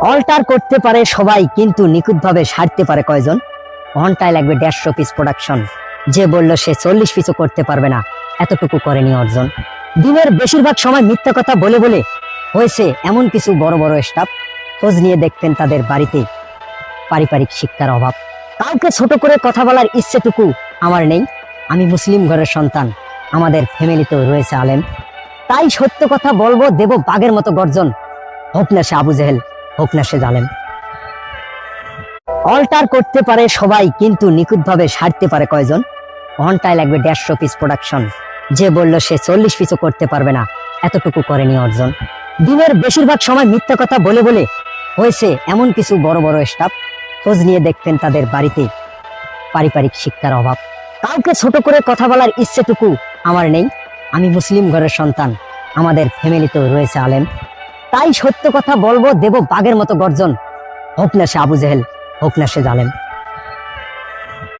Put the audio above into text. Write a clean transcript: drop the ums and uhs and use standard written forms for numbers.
Alter করতে পারে সবাই, কিন্তু নিখুঁতভাবে সারতে পারে কয়জন? ঘন্টায় লাগবে 150 পিস প্রোডাকশন। যে বলল সে 40 পিসও করতে পারবে না, এতটুকু করেনি অর্জন। দিনের বেশিরভাগ সময় মিথ্যা কথা বলে বলে হয়েছে এমন কিছু বড় বড় স্টাফ। খোঁজ নিয়ে দেখতেন তাদের বাড়িতে পারিবারিক শিক্ষার অভাব। কাউকে ছোট করে কথা বলার ইচ্ছেটুকু আমার নেই। আমি মুসলিম ঘরের সন্তান, আমাদের ফ্যামিলিতেও রয়েছে আলেম। তাই সত্য কথা বলবো, দেব বাঘের মতো গর্জন। হোক না সে আবু জেহেল, হোক না সে জালেম। অল্টার করতে পারে সবাই, কিন্তু নিখুঁতভাবে সারতে পারে কয়জন? ঘন্টায় লাগবে 150 পিস প্রোডাকশন। যে বলল সে 40 পিসও করতে পারবে না, এতটুকু করেনি অর্জন। দিনের বেশিরভাগ সময় মিথ্যা কথা বলে বলে হয়েছে এমন কিছু বড় বড় স্টাফ। খোঁজ নিয়ে দেখতেন তাদের বাড়িতে পারিবারিক শিক্ষার অভাব। কাউকে ছোট করে কথা বলার ইচ্ছেটুকু আমার নেই। আমি মুসলিম ঘরের সন্তান, আমাদের ফ্যামিলিতেও রয়েছে আলেম। তাই সত্য কথা বলবো, দেব বাঘের মতো গর্জন। হোক না সে আবু জেহেল, হোক না সে জালেম।